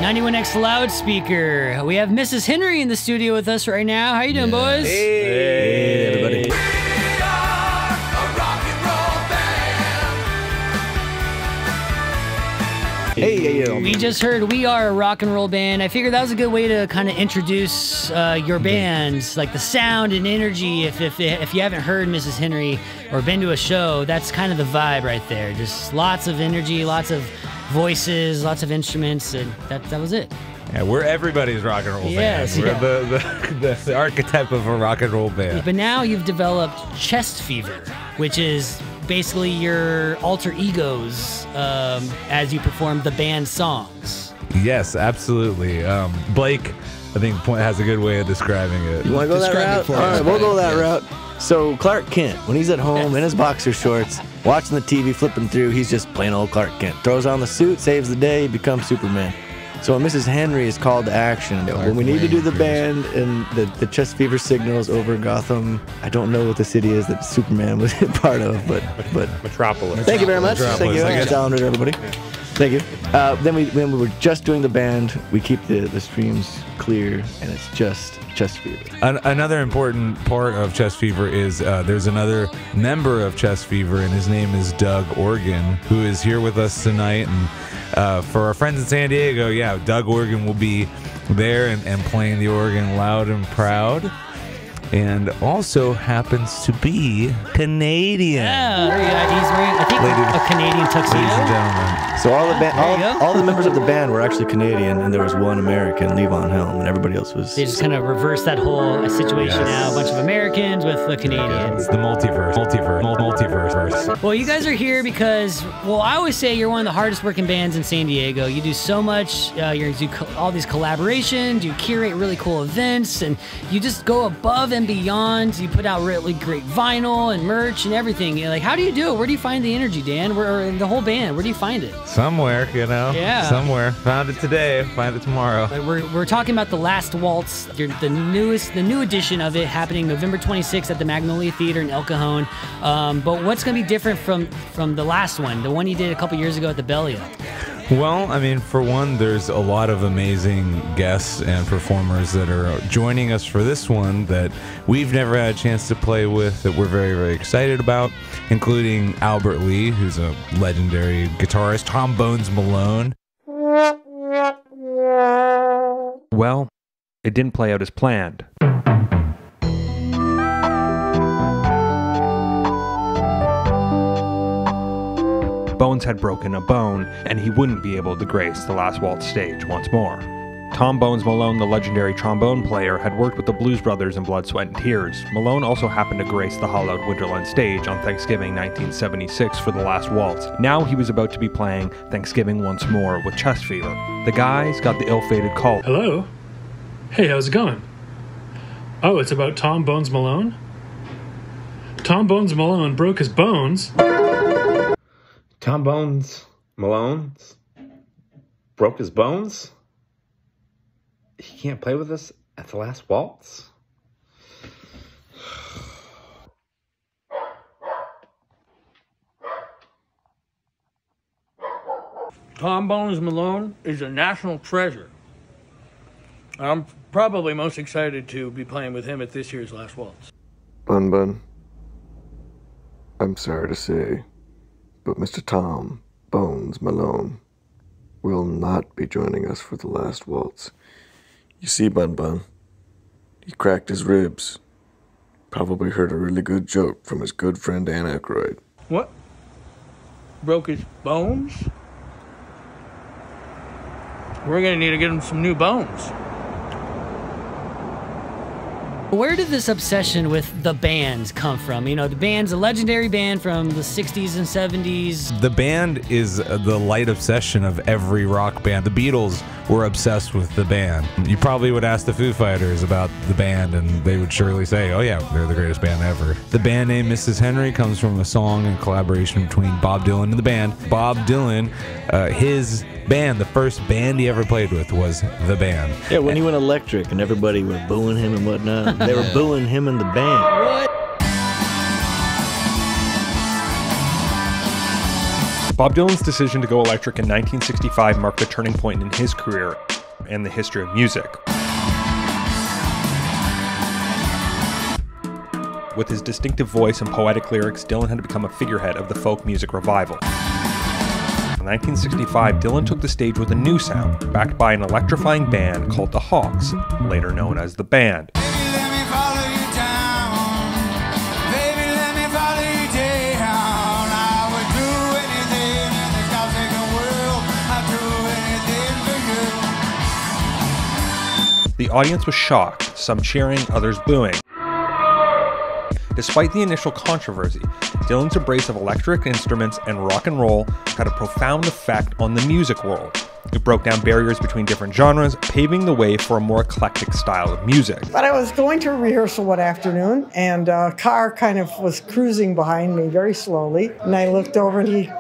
91X loudspeaker. We have Mrs. Henry in the studio with us right now. How you doing, boys? Hey, everybody. Hey. We just heard we are a rock and roll band. I figured that was a good way to kind of introduce your bands, like the sound and energy. If you haven't heard Mrs. Henry or been to a show, that's kind of the vibe right there. Just lots of energy, lots of voices, lots of instruments, and that was it. Yeah, we're everybody's rock and roll band. We're the archetype of a rock and roll band. But now you've developed Chest Fever, which is basically your alter egos as you perform the band songs. Yes, absolutely. Blake, I think, has a good way of describing it. You want to go that route? All right, we'll go that route. So Clark Kent, when he's at home in his boxer shorts, watching the TV, flipping through, he's just plain old Clark Kent. Throws on the suit, saves the day, becomes Superman. So when Mrs. Henry is called to action, when we need to do the band and the Chest Fever signals over Gotham, I don't know what the city is that Superman was part of, but Metropolis. Thank you very much. Thank you. I downloaded everybody. Thank you. Then when we were just doing the band, we keep the streams clear, and it's just Chest Fever. Another important part of Chest Fever is there's another member of Chest Fever, and his name is Doug Organ, who is here with us tonight. And for our friends in San Diego, yeah, Doug Organ will be there and playing the organ loud and proud. And also happens to be Canadian. Yeah, he's wearing, I think, a Canadian tuxedo. Ladies and gentlemen. So all the members of the band were actually Canadian, and there was one American, Levon Helm, and everybody else was... They just kind of reversed that whole situation now. A bunch of Americans with the Canadians. The multiverse. Well, you guys are here because, well, I always say you're one of the hardest working bands in San Diego. You do so much. You do all these collaborations. You curate really cool events, and you just go above and beyond. You put out really great vinyl and merch and everything. You're like, how do you do it? Where do you find the energy, Dan? Or the whole band? Where do you find it? Somewhere, you know. Yeah. Somewhere. Found it today. Find it tomorrow. We're talking about the Last Waltz, the new edition of it, happening November 26th at the Magnolia Theater in El Cajon. But what's going to be different from the last one, the one you did a couple years ago at the Bellio? Well, I mean, for one, there's a lot of amazing guests and performers that are joining us for this one that we've never had a chance to play with, that we're very, very excited about, including Albert Lee, who's a legendary guitarist, Tom Bones Malone. Well, it didn't play out as planned. Bones had broken a bone, and he wouldn't be able to grace the Last Waltz stage once more. Tom Bones Malone, the legendary trombone player, had worked with the Blues Brothers in Blood, Sweat, and Tears. Malone also happened to grace the hollowed Winterland stage on Thanksgiving 1976 for the Last Waltz. Now he was about to be playing Thanksgiving once more with Chest Fever. The guys got the ill-fated call. Hello? Hey, how's it going? Oh, it's about Tom Bones Malone? Tom Bones Malone broke his bones. Tom Bones Malone broke his bones? He can't play with us at the Last Waltz? Tom Bones Malone is a national treasure. I'm probably most excited to be playing with him at this year's Last Waltz. Bun, I'm sorry to say, but Mr. Tom Bones Malone will not be joining us for the Last Waltz. You see, Bun, he cracked his ribs. Probably heard a really good joke from his good friend Dan Aykroyd. What? Broke his bones? We're gonna need to get him some new bones. Where did this obsession with the band come from? You know, the band's a legendary band from the 60s and 70s. The band is the light obsession of every rock band. The Beatles were obsessed with the band. You probably would ask the Foo Fighters about the band, and they would surely say, oh yeah, they're the greatest band ever. The band name Mrs. Henry comes from a song and collaboration between Bob Dylan and the band. Bob Dylan, his band, the first band he ever played with was the band. Yeah, when he went electric and everybody was booing him and whatnot, they were booing him and the band. What? Bob Dylan's decision to go electric in 1965 marked a turning point in his career. and the history of music. With his distinctive voice and poetic lyrics, Dylan had become a figurehead of the folk music revival. In 1965, Dylan took the stage with a new sound, backed by an electrifying band called the Hawks, later known as the Band. The audience was shocked, some cheering, others booing. Despite the initial controversy, Dylan's embrace of electric instruments and rock and roll had a profound effect on the music world. It broke down barriers between different genres, paving the way for a more eclectic style of music. But I was going to rehearsal one afternoon, and a car kind of was cruising behind me very slowly. And I looked over, and he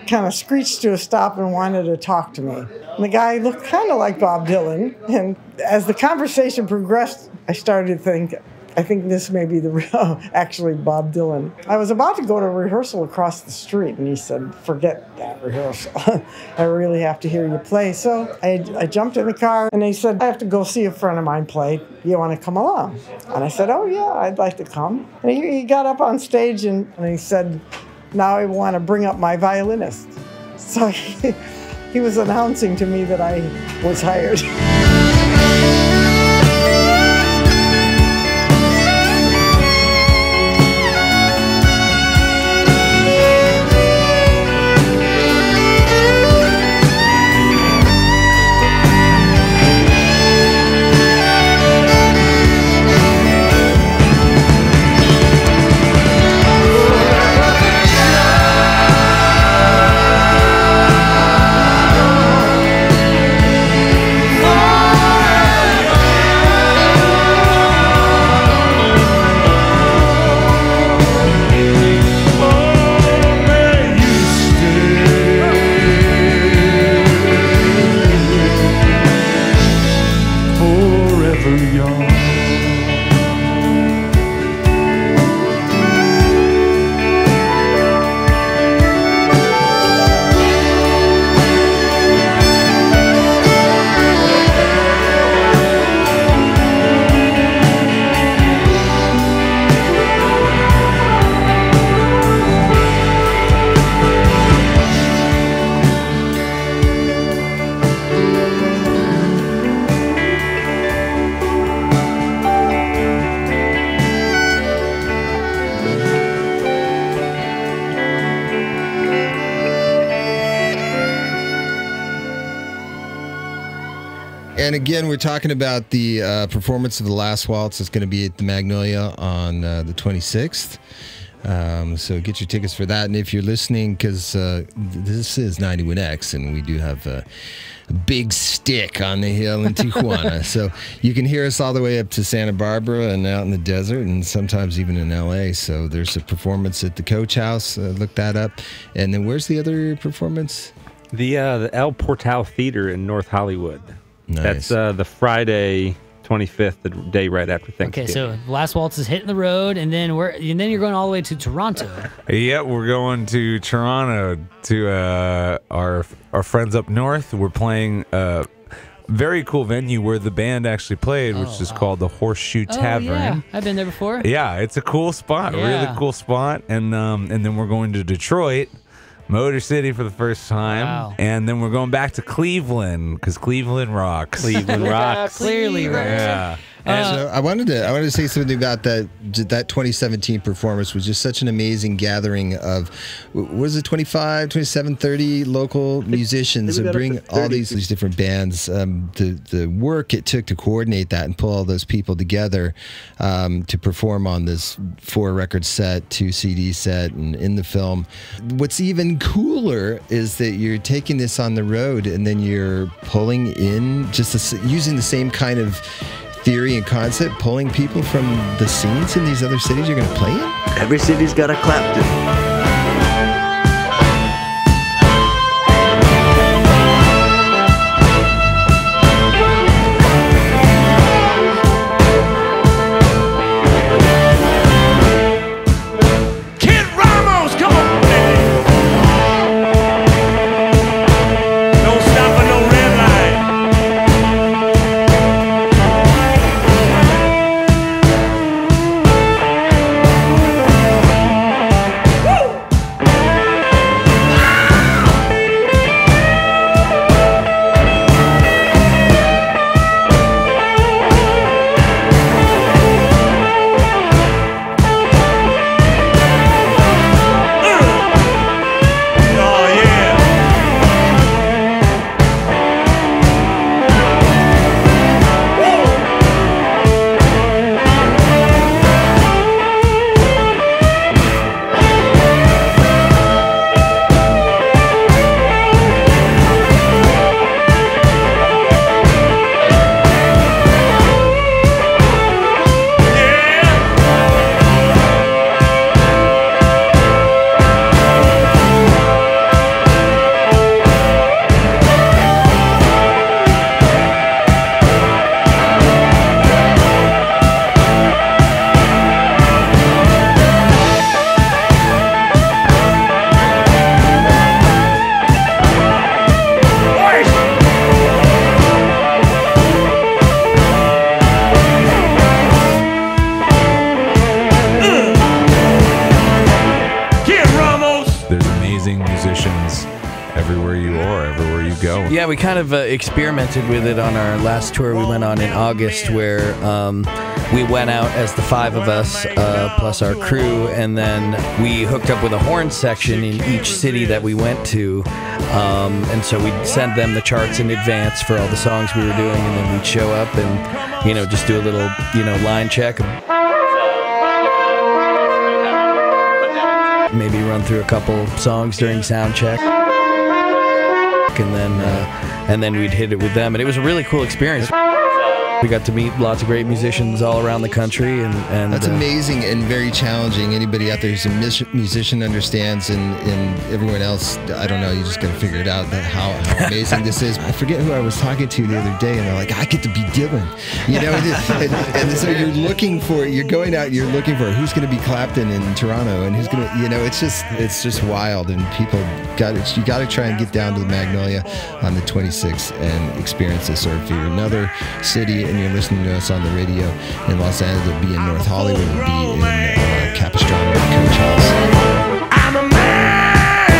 kind of screeched to a stop and wanted to talk to me. And the guy looked kind of like Bob Dylan. And as the conversation progressed, I started to think, I think this may be the real, actually Bob Dylan. I was about to go to rehearsal across the street, and he said, forget that rehearsal. I really have to hear you play. So I jumped in the car, and he said, I have to go see a friend of mine play. You want to come along? And I said, oh, yeah, I'd like to come. And he got up on stage, and he said, now I want to bring up my violinist. So he was announcing to me that I was hired. And again, we're talking about the performance of the Last Waltz. It's going to be at the Magnolia on the 26th. So get your tickets for that. And if you're listening, because this is 91X, and we do have a big stick on the hill in Tijuana. So you can hear us all the way up to Santa Barbara and out in the desert, and sometimes even in LA. So there's a performance at the Coach House. Look that up. And then where's the other performance? The El Portal Theater in North Hollywood. Nice. That's the Friday 25th, the day right after Thanksgiving. Okay, so Last Waltz is hitting the road, and then you're going all the way to Toronto. Yeah, we're going to Toronto to our friends up north. We're playing a very cool venue where the band actually played, which is called the Horseshoe Tavern. Yeah, I've been there before. Yeah, it's a cool spot, really cool spot. And then we're going to Detroit, Motor City for the first time, and then we're going back to Cleveland because Cleveland rocks. Cleveland rocks. Clearly rocks. Yeah. So I wanted to say something about that 2017 performance was just such an amazing gathering of, what was it, 25, 27, 30 local musicians and bring all these different bands. The work it took to coordinate that and pull all those people together to perform on this 4-record set, 2 CD set, and in the film. What's even cooler is that you're taking this on the road and then you're pulling in using the same kind of theory and concept, pulling people from the scenes in these other cities you're going to play in? Every city's got a Clapton. you are, everywhere you go. Yeah, we kind of experimented with it on our last tour we went on in August, where we went out as the 5 of us, plus our crew, and then we hooked up with a horn section in each city that we went to. And so we'd send them the charts in advance for all the songs we were doing, and then we'd show up and, you know, just do a little, you know, line check. Maybe run through a couple songs during sound check. And then we'd hit it with them. And it was a really cool experience. We got to meet lots of great musicians all around the country, and that's amazing and very challenging. Anybody out there who's a musician understands, and everyone else, I don't know, you just got to figure it out, how amazing this is. I forget who I was talking to the other day, and they're like, I get to be Dylan, you know. And so you're going out, you're looking for who's going to be Clapton in Toronto, and who's going to, you know, it's just wild. And people you got to try and get down to the Magnolia on the 26th and experience this. Or if you're in another city and you're listening to us on the radio in Los Angeles, it'll be in North Hollywood, it'll be in Capistrano, Coach House. I'm a man,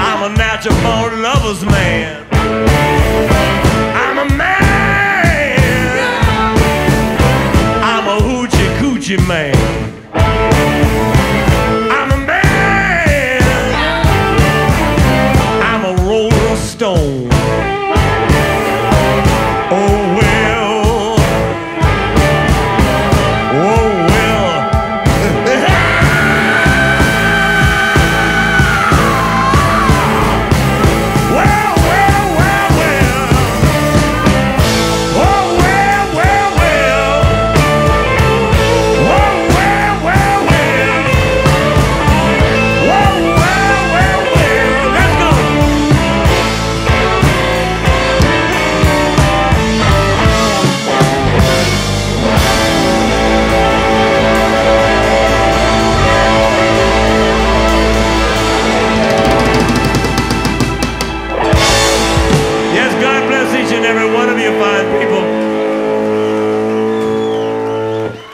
I'm a natural born lover's man. I'm a man, I'm a hoochie coochie man. I'm a man, I'm a rolling stone.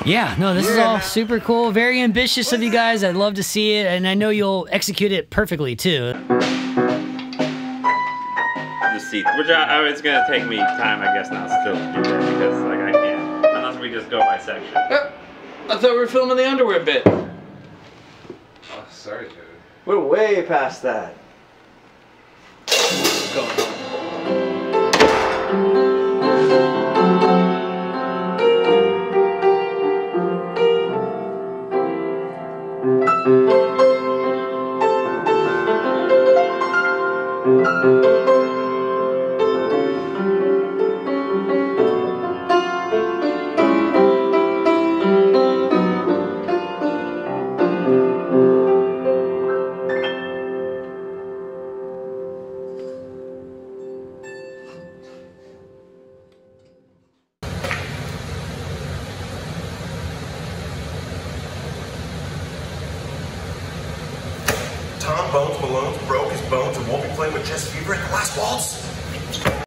Yeah, no, this is all super cool. Very ambitious of you guys. I'd love to see it, and I know you'll execute it perfectly, too. The seat, which it's going to take me time, I guess, now still to do that, because, like, I can't. Unless we just go by section. I thought we were filming the underwear bit. Oh, sorry, Jody. We're way past that. Go on. Tom Bones Malone broke his bones and won't be playing with Chest Fever at the Last Waltz?